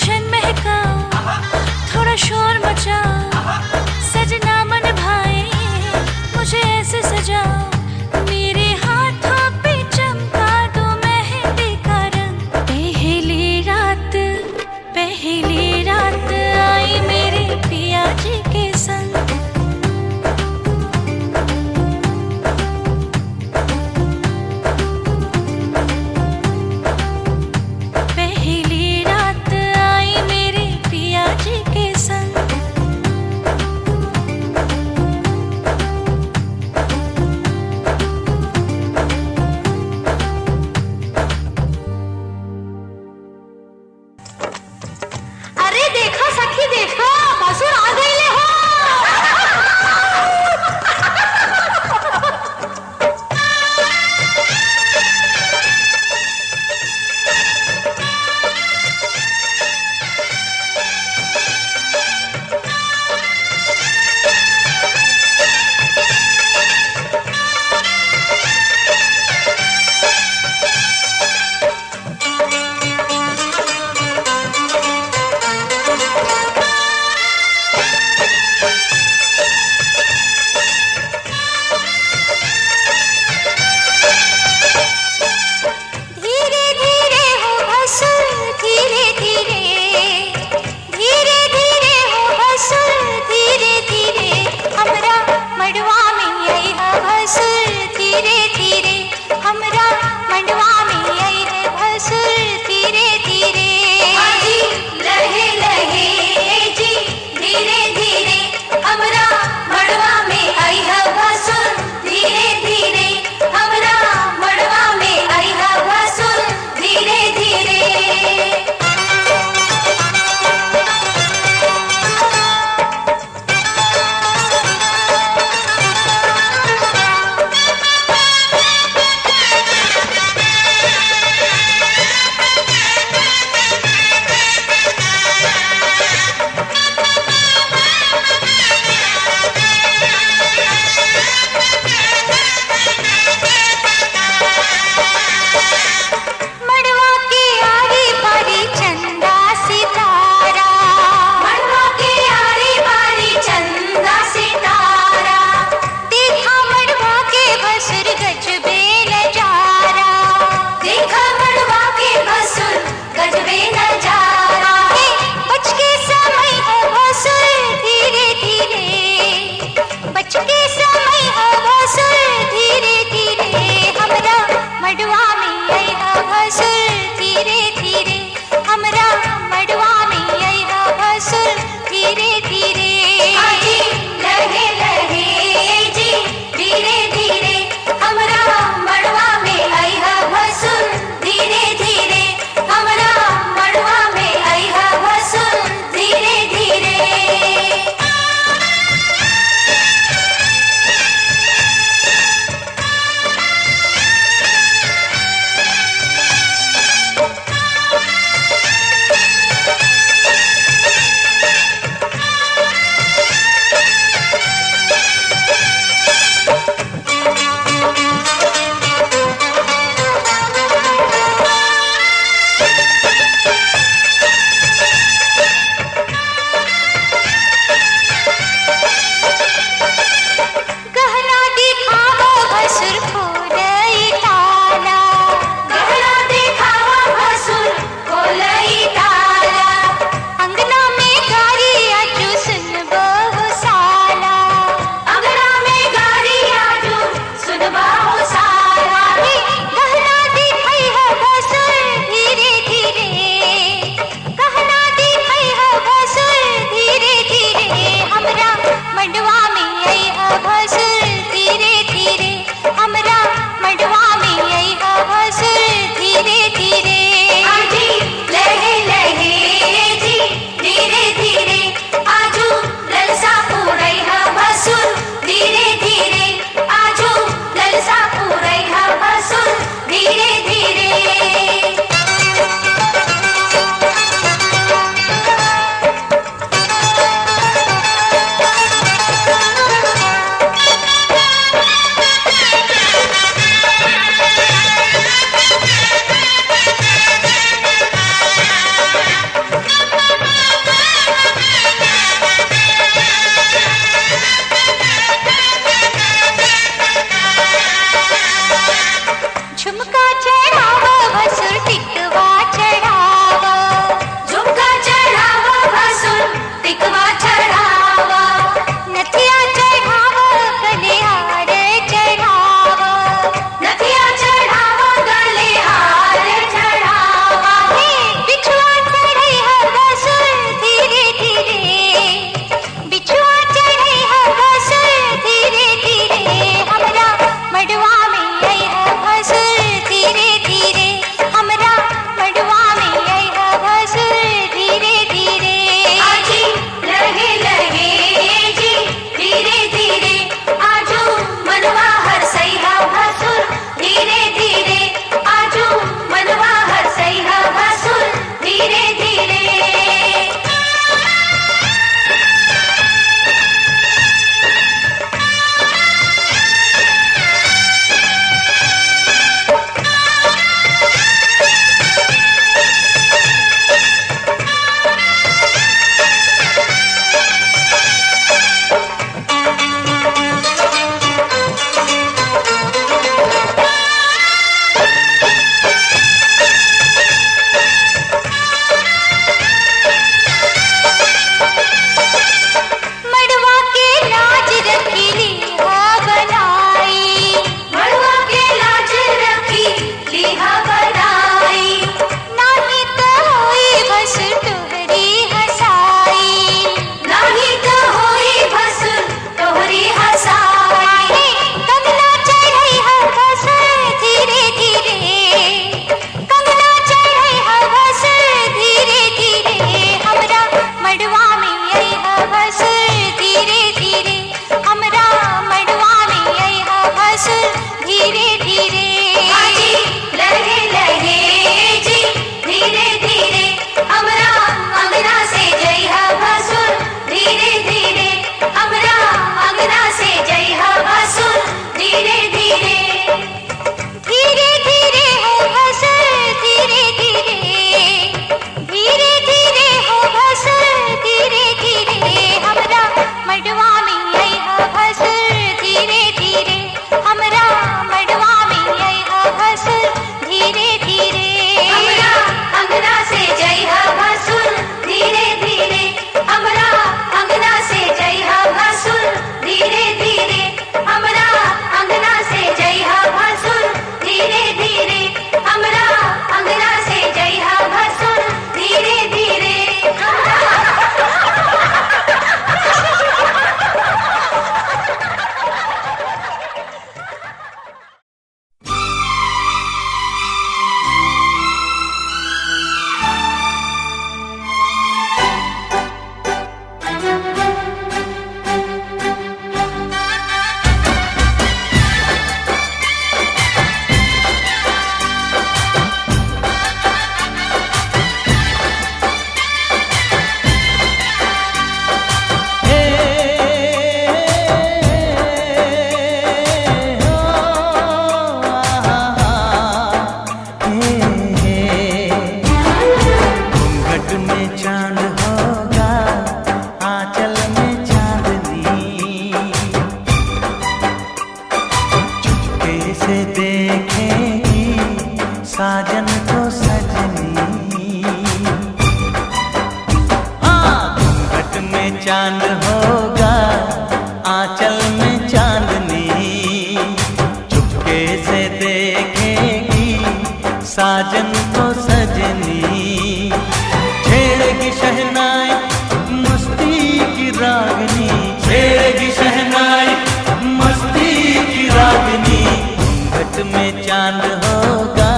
गुलशन महका, थोड़ा शोर मचा, सजना मन भाए मुझे ऐसे सजाओ, मेरे हाथों पे चमका दो मेहंदी का रंग। पहली रात आई मेरे पिया जी के संग। पहली रात आई मेरे पिया जी के संग। चांद होगा, आंचल में चांदनी, चुपके से देखेगी साजन को सजनी। हाँ, घूंघट में चांद होगा, आंचल में चांदनी, चुपके से देखेगी साजन को सजनी। छेड़ेगी शहनाई मस्ती की रागनी, छेड़ेगी शहनाई मस्ती की रागनी। घूंघट में चांद होगा,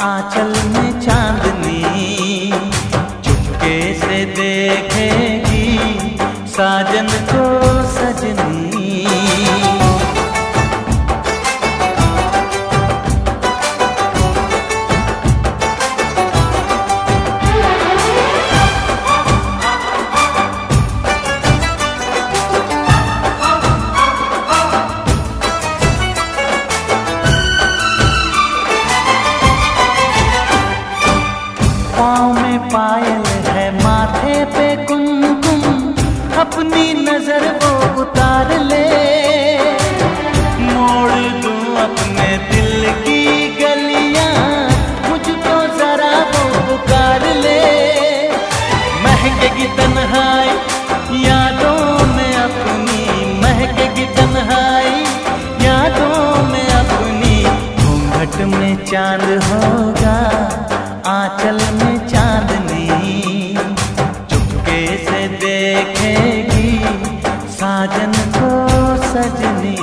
आंचल में चांदनी, चुपके से देखेगी साजन को सजनी। पाँव में पायल है, माथे पे कुमकुम, अपनी नजर वो उतार ले। मोड़ दूं अपने दिल की गलियां, मुझको जरा वो पुकार ले। महकेगी तन्हाई यादों में अपनी, महकेगी तन्हाई यादों में अपनी। घूंघट में चांद होगा, आंचल में चांदनी, चुपके से देखेगी साजन को सजनी।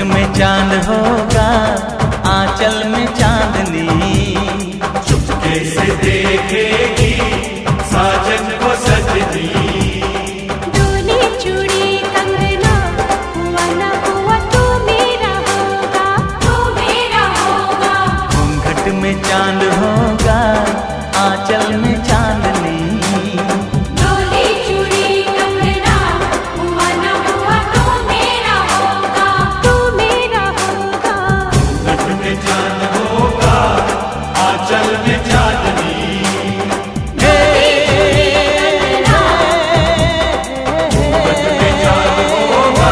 में चांद होगा, आंचल में चांदनी, चुपके से देखेगी साजन को सजनी। डोली चूड़ी कंगना, हुआ न हुआ तू मेरा होगा, तू मेरा होगा। घूंघट में चांद होगा, आंचल में चांदनी, डोली चूड़ी कंगना, हुआ न हुआ तू मेरा होगा, तू मेरा होगा। घूंघट में चांद होगा, आंचल में चांदनी। घूंघट में चांद होगा,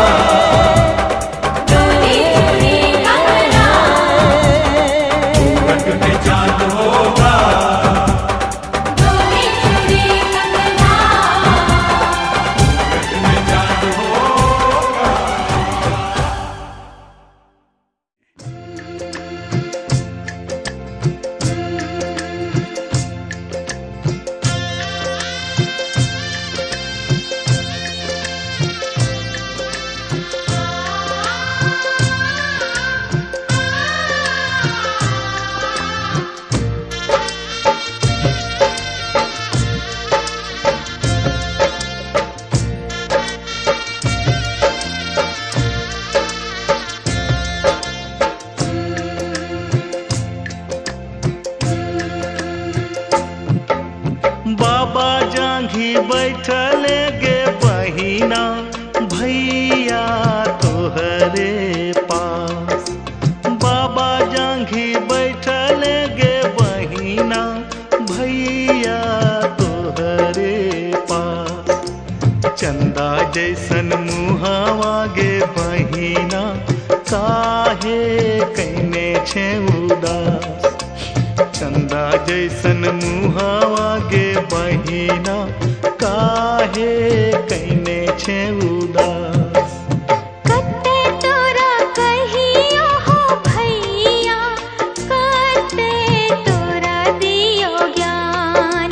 तोहरे पास। बाबा जांघी बैठल गे बहिना भैया तोहरे पास। चंदा जैसन मुहावा गे बहिना काहे कैने छे उदास। चंदा जैसन मुहावा गे बहिना काहे कैने छे उदास। कते तोरा कहियो हो भैया, कते तोरा दियो ज्ञान।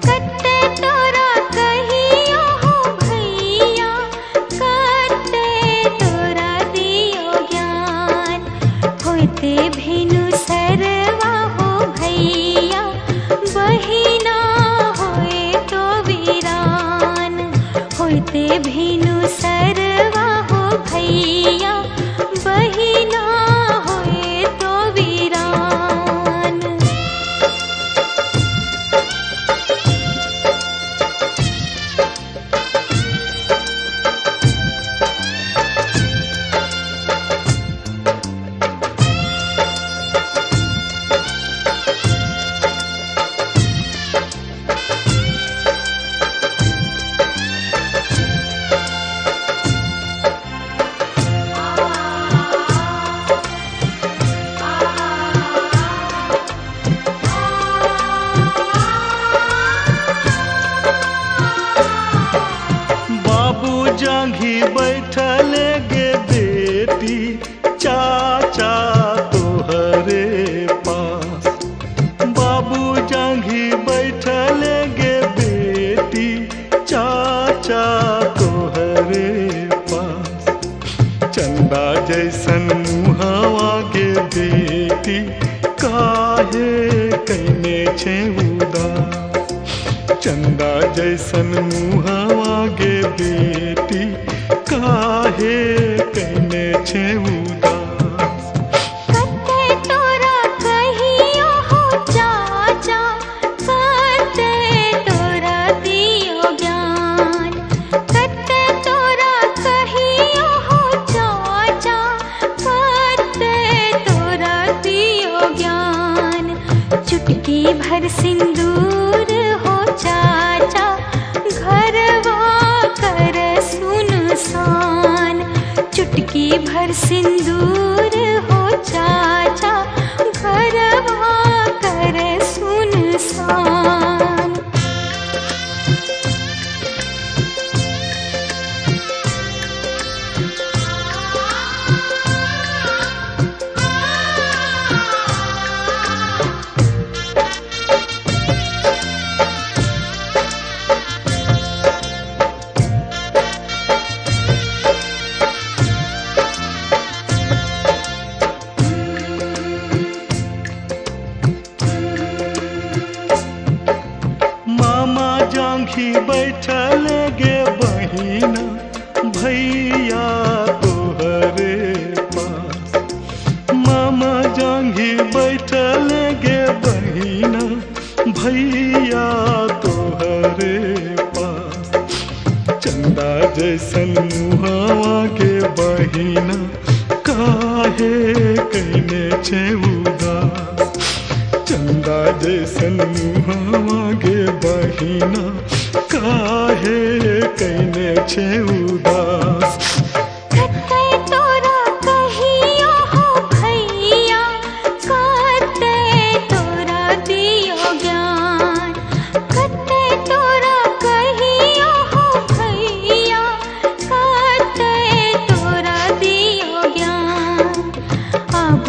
कते तोरा कहियो हो भैया, कते तोरा दियो ज्ञान। होते भेनु सरवा हो भैया, बहिना होए तो वीरान। होते भेनु सरवा हो भैया, बहिना होए तो वीरान। बाबू जांघी बैठल गे बेटी चाचा तोहरे पास। बाबू जांघी बैठल गे बेटी चाचा तोहरे पास। चंदा जैसन मुहावा गे बेटी काहे कैने छे उदास। चंदा जैसन मुहावा गे बेटी काहे कैने छे उदास। कते तोरा कहियो हो चाचा, कते तोरा दियो ज्ञान। कते तोरा कहियो हो चाचा, कते तोरा दियो ज्ञान। चुटकी भर सिंदूर हो चाचा, घरवा कर सुनसान। चुटकी भर सिंदूर हो चाचा, घरवा कर सुनसान। मामा जांघी बैठल गे बहिना भैया तोहरे पास। मामा जांघी बैठल गे बहिना भैया तोहरे पास। चंदा जैसन मुहावा गे बहिना काहे कैने छे उदास। चंदा जैसन मुहावा गे बहिना काहे कैने छे उदास। कते तोरा कहियो हो भैया, कते तोरा दियो ज्ञान। कते तोरा कहियो हो भैया, कते तोरा दियो ज्ञान। अब